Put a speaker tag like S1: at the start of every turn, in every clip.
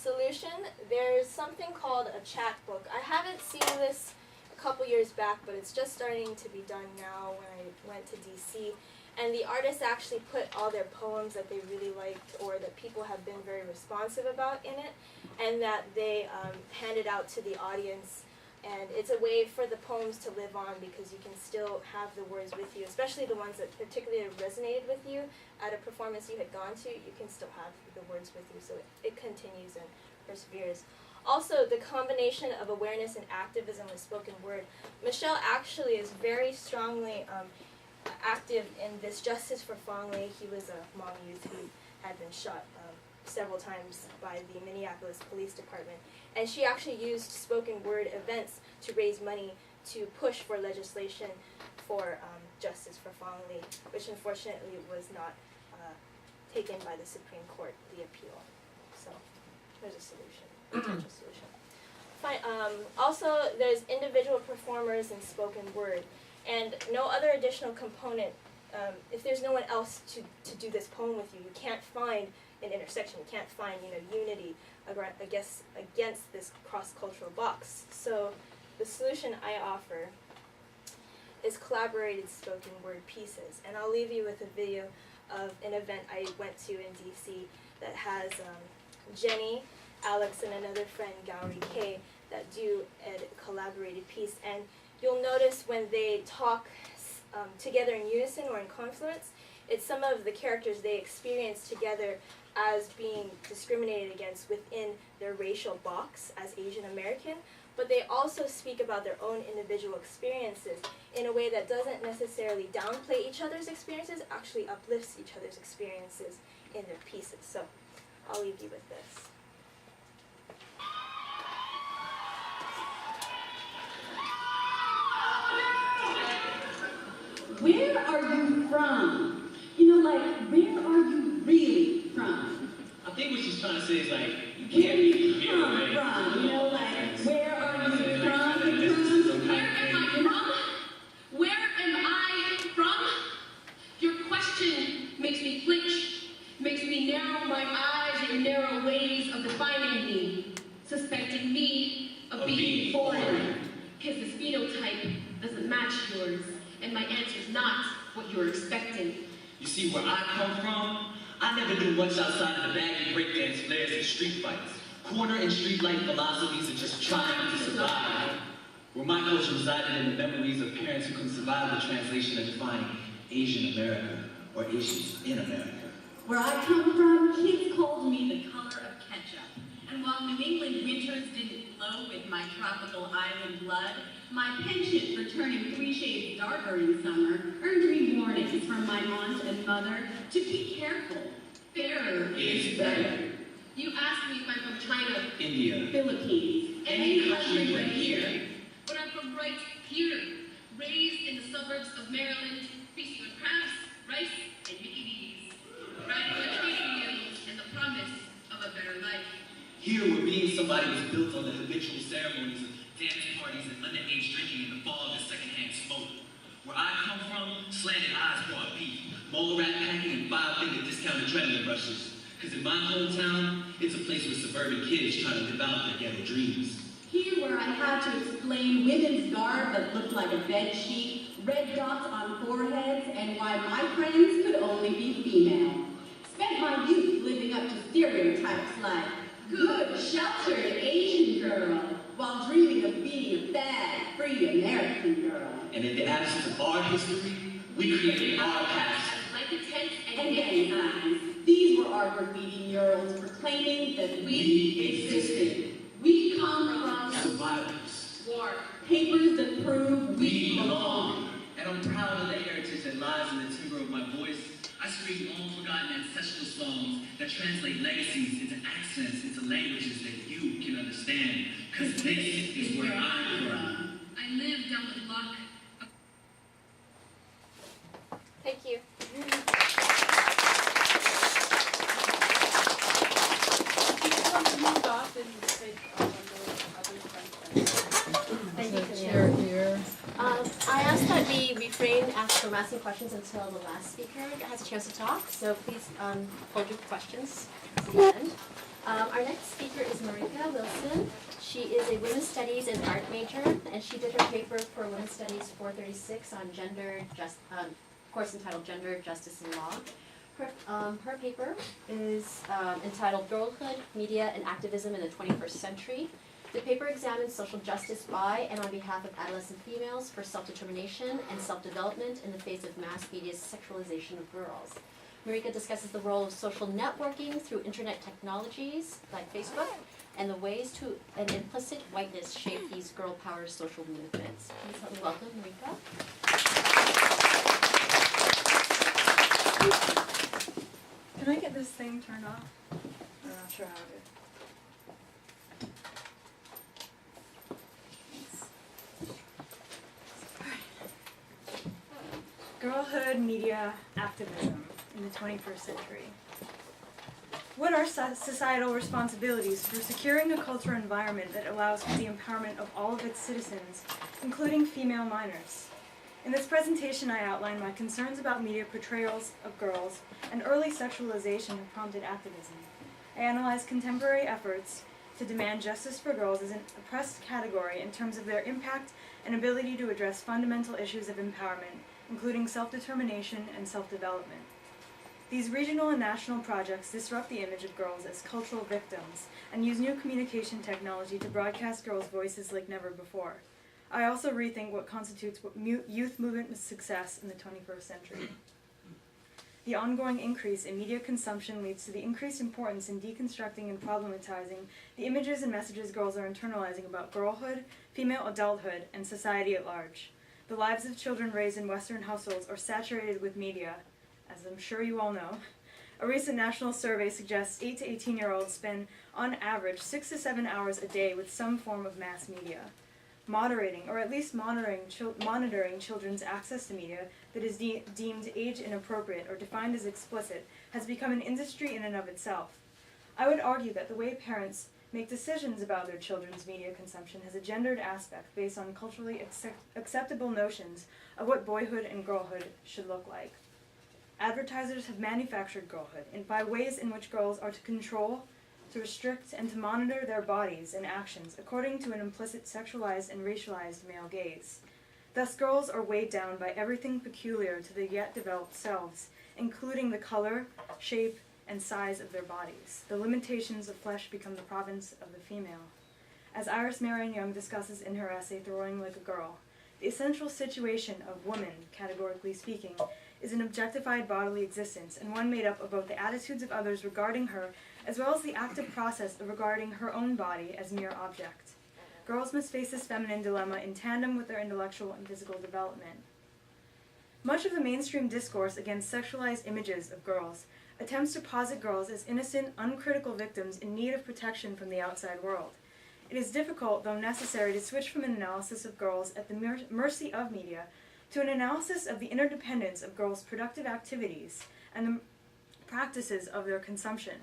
S1: solution, there's something called a chat book. I haven't seen this a couple years back, but it's just starting to be done now when I went to DC. And the artists actually put all their poems that they really liked or that people have been very responsive about in it, and that they handed out to the audience. And it's a way for the poems to live on because you can still have the words with you, especially the ones that particularly resonated with you at a performance you had gone to. You can still have the words with you, so it continues and perseveres. Also, the combination of awareness and activism with spoken word. Michelle actually is very strongly active in this Justice for Fong Lei. He was a Hmong youth who had been shot several times by the Minneapolis Police Department. And she actually used spoken word events to raise money to push for legislation for Justice for Fong Lei, which unfortunately was not taken by the Supreme Court, the appeal. So there's a solution, potential solution. Fine. Also, there's individual performers in spoken word. And no other additional component, if there's no one else to do this poem with you, you can't find an intersection, you can't find unity against this cross-cultural box. So the solution I offer is collaborated spoken word pieces. And I'll leave you with a video of an event I went to in DC that has Jenny, Alex, and another friend, Gowrie K, that do a collaborated piece. And you'll notice when they talk together in unison or in confluence, it's some of the characters they experience together as being discriminated against within their racial box as Asian American, but they also speak about their own individual experiences in a way that doesn't necessarily downplay each other's experiences, actually uplifts each other's experiences in their pieces. So I'll leave you with this.
S2: Where are you from? You know, like, where are you really from?
S3: I think what she's trying to say is, like, you can't be here, right?
S2: From, you know, like, where are you from?
S4: Where am I from? Where am I from? Your question makes me flinch, makes me narrow my eyes in narrow ways of defining me, suspecting me of being foreign, because this phenotype doesn't match yours. And my answer's not what you're expecting.
S3: You see, where I come from, I never knew much outside of the baggy breakdance flares and street fights. Corner and street life philosophies of just trying to survive. Where my culture resided in the memories of parents who couldn't survive the translation of defining Asian America or Asians in America.
S2: Where I come from, kids called me the color of ketchup.
S5: And while New England winters didn't flow with my tropical island blood, my penchant for turning 3 shades darker in summer earned me warnings from my aunt and mother to be careful. Fairer is better.
S4: You asked me if I'm from China,
S3: India,
S5: Philippines,
S4: any country but here. But I'm from right here, raised in the suburbs of Maryland, feasting on crabs, rice, and Mickey D's. Riding on training wheels and the promise of a better life.
S3: here where being somebody was built on the habitual ceremonies of dance parties and underage drinking in the fall of the secondhand smoke. Where I come from, slanted eyes brought beef, mole rat packing, and 5-finger discounted adrenaline rushes. Because in my hometown, it's a place where suburban kids try to live out their ghetto dreams.
S5: Here where I had to explain women's garb that looked like a bed sheet, red dots on foreheads, and why my friends could only be female. Spent my youth living up to stereotypes like good, sheltered Asian girl, while dreaming of being a bad, free American girl.
S3: And in the absence of our history, we created our past.
S4: Like the tents
S5: And gang signs. These were our graffiti murals proclaiming that we existed. We come from
S3: Survivors.
S4: war.
S5: papers that prove
S3: We belong. And I'm proud of the heritage that lies in the timbre of my voice. I scream long-forgotten ancestral songs that translate legacies into accents, into languages that you can understand. Because this is where I'm from.
S4: I live down the block.
S1: Thank you.
S6: Thank you, Camille. I asked that we refrain from asking questions until the last speaker has a chance to talk, so please hold your questions to the end. Our next speaker is Marika Wilson. She is a Women's Studies and Art major, and she did her paper for Women's Studies 436 on course entitled Gender, Justice, and Law. Her paper is entitled Girlhood, Media, and Activism in the 21st Century. The paper examines social justice by and on behalf of adolescent females for self-determination and self-development in the face of mass media's sexualization of girls. Marika discusses the role of social networking through internet technologies like Facebook and the ways to an implicit whiteness shape these girl power social movements. Please help me welcome Marika.
S7: Can I get this thing turned off? I'm not sure how to. Girlhood, media, activism in the 21st century. What are societal responsibilities for securing a cultural environment that allows for the empowerment of all of its citizens, including female minors? In this presentation, I outline my concerns about media portrayals of girls and early sexualization have prompted activism. I analyze contemporary efforts to demand justice for girls as an oppressed category in terms of their impact and ability to address fundamental issues of empowerment, including self-determination and self-development. These regional and national projects disrupt the image of girls as cultural victims and use new communication technology to broadcast girls' voices like never before. I also rethink what constitutes youth movement success in the 21st century. The ongoing increase in media consumption leads to the increased importance in deconstructing and problematizing the images and messages girls are internalizing about girlhood, female adulthood, and society at large. The lives of children raised in Western households are saturated with media, as I'm sure you all know. A recent national survey suggests 8 to 18-year-olds spend, on average, 6 to 7 hours a day with some form of mass media. Moderating, or at least monitoring children's access to media that is deemed age inappropriate or defined as explicit has become an industry in and of itself. I would argue that the way parents make decisions about their children's media consumption has a gendered aspect based on culturally acceptable notions of what boyhood and girlhood should look like. Advertisers have manufactured girlhood by ways in which girls are to control, to restrict, and to monitor their bodies and actions according to an implicit sexualized and racialized male gaze. Thus, girls are weighed down by everything peculiar to the yet developed selves, including the color, shape, and size of their bodies. The limitations of flesh become the province of the female. As Iris Marion Young discusses in her essay, Throwing Like a Girl, the essential situation of woman, categorically speaking, is an objectified bodily existence, and one made up of both the attitudes of others regarding her, as well as the active process of regarding her own body as mere object. Girls must face this feminine dilemma in tandem with their intellectual and physical development. Much of the mainstream discourse against sexualized images of girls attempts to posit girls as innocent, uncritical victims in need of protection from the outside world. It is difficult, though necessary, to switch from an analysis of girls at the mercy of media to an analysis of the interdependence of girls' productive activities and the practices of their consumption.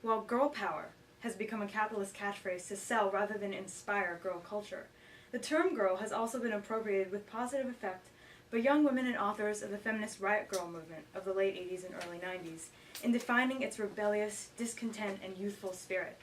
S7: While girl power has become a capitalist catchphrase to sell rather than inspire girl culture, the term girl has also been appropriated with positive effect by young women and authors of the feminist riot girl movement of the late 80s and early 90s in defining its rebellious, discontent, and youthful spirit.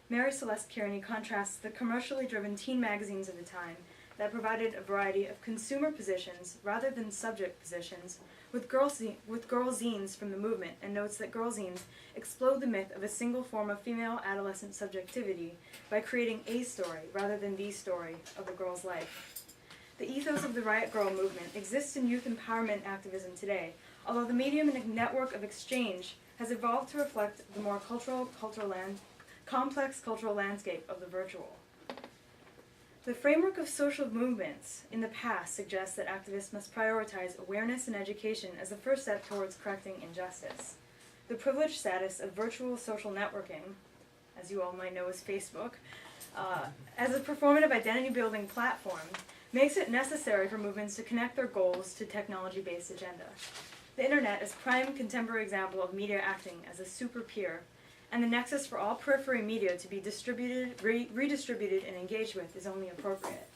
S7: Mary Celeste Kearney contrasts the commercially driven teen magazines of the time that provided a variety of consumer positions rather than subject positions with girl zines from the movement, and notes that girl zines explode the myth of a single form of female adolescent subjectivity by creating a story rather than the story of a girl's life. The ethos of the riot girl movement exists in youth empowerment activism today, although the medium and network of exchange has evolved to reflect the more complex cultural landscape of the virtual. The framework of social movements in the past suggests that activists must prioritize awareness and education as the first step towards correcting injustice. The privileged status of virtual social networking, as you all might know as Facebook, as a performative identity-building platform, makes it necessary for movements to connect their goals to technology-based agenda. The internet is a prime contemporary example of media acting as a super peer, and the nexus for all periphery media to be distributed, redistributed, and engaged with is only appropriate.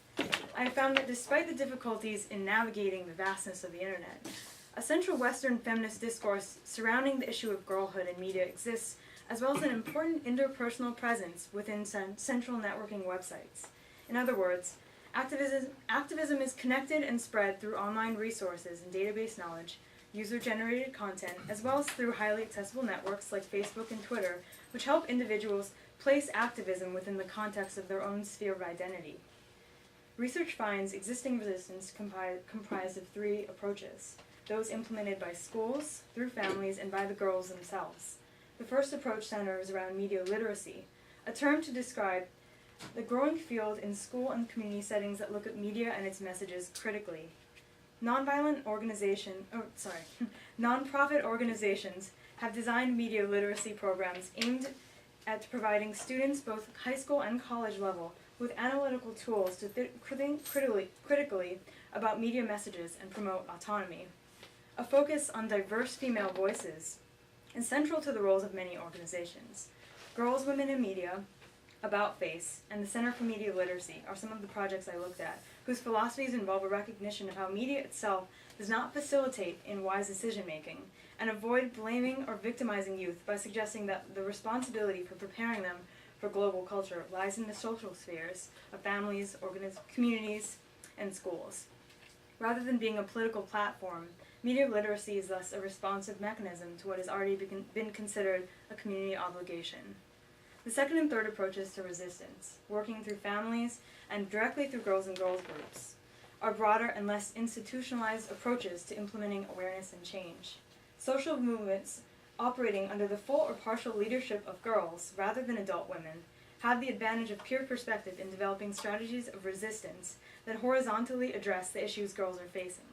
S7: I have found that despite the difficulties in navigating the vastness of the internet, a central Western feminist discourse surrounding the issue of girlhood in media exists as well as an important interpersonal presence within central networking websites. In other words, activism is connected and spread through online resources and database knowledge, user-generated content, as well as through highly accessible networks like Facebook and Twitter, which help individuals place activism within the context of their own sphere of identity. Research finds existing resistance comprised of three approaches: those implemented by schools, through families, and by the girls themselves. The first approach centers around media literacy, a term to describe the growing field in school and community settings that look at media and its messages critically. Nonprofit organizations have designed media literacy programs aimed at providing students, both high school and college level, with analytical tools to think critically about media messages and promote autonomy. A focus on diverse female voices is central to the roles of many organizations. Girls, Women in Media, About Face, and the Center for Media Literacy are some of the projects I looked at, whose philosophies involve a recognition of how media itself does not facilitate in wise decision-making, and avoid blaming or victimizing youth by suggesting that the responsibility for preparing them for global culture lies in the social spheres of families, communities, and schools. Rather than being a political platform, media literacy is thus a responsive mechanism to what has already been considered a community obligation. The second and third approaches to resistance, working through families and directly through girls and girls groups, are broader and less institutionalized approaches to implementing awareness and change. Social movements operating under the full or partial leadership of girls, rather than adult women, have the advantage of peer perspective in developing strategies of resistance that horizontally address the issues girls are facing.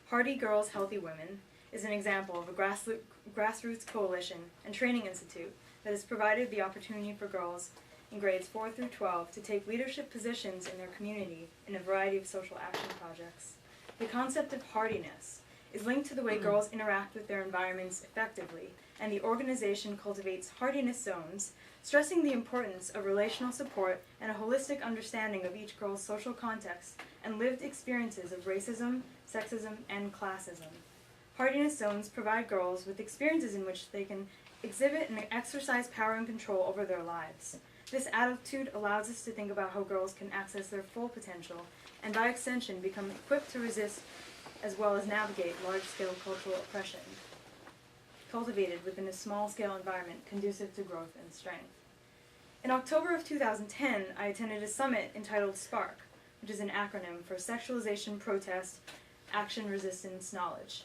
S7: Hardy Girls, Healthy Women is an example of a grassroots coalition and training institute that has provided the opportunity for girls in grades 4 through 12 to take leadership positions in their community in a variety of social action projects. The concept of hardiness is linked to the way girls interact with their environments effectively, and the organization cultivates hardiness zones, stressing the importance of relational support and a holistic understanding of each girl's social context and lived experiences of racism, sexism, and classism. Hardiness zones provide girls with experiences in which they can exhibit and exercise power and control over their lives. This attitude allows us to think about how girls can access their full potential and by extension become equipped to resist as well as navigate large-scale cultural oppression cultivated within a small-scale environment conducive to growth and strength. In October of 2010, I attended a summit entitled SPARK, which is an acronym for Sexualization, Protest, Action, Resistance, Knowledge,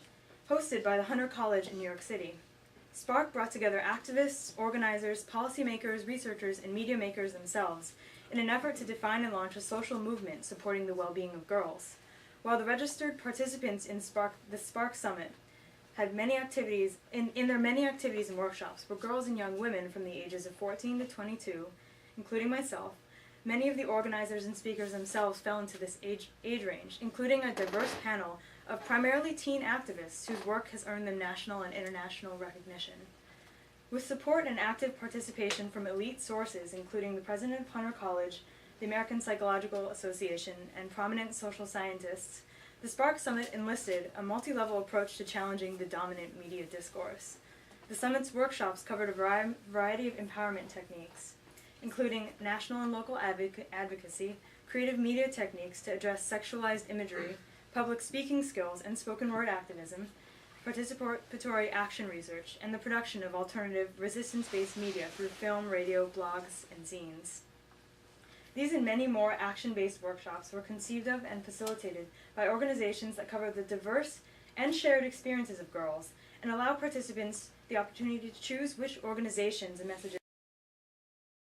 S7: hosted by the Hunter College in New York City. SPARK brought together activists, organizers, policymakers, researchers, and media makers themselves in an effort to define and launch a social movement supporting the well-being of girls. While the registered participants in the SPARK Summit had many activities, in their many activities and workshops were girls and young women from the ages of 14 to 22, including myself. Many of the organizers and speakers themselves fell into this age range, including a diverse panel of primarily teen activists whose work has earned them national and international recognition. With support and active participation from elite sources, including the president of Hunter College, the American Psychological Association, and prominent social scientists, the SPARK Summit enlisted a multi-level approach to challenging the dominant media discourse. The summit's workshops covered a variety of empowerment techniques, including national and local advocacy, creative media techniques to address sexualized imagery, public speaking skills and spoken word activism, participatory action research, and the production of alternative resistance-based media through film, radio, blogs, and zines. These and many more action-based workshops were conceived of and facilitated by organizations that cover the diverse and shared experiences of girls and allow participants the opportunity to choose which organizations and messages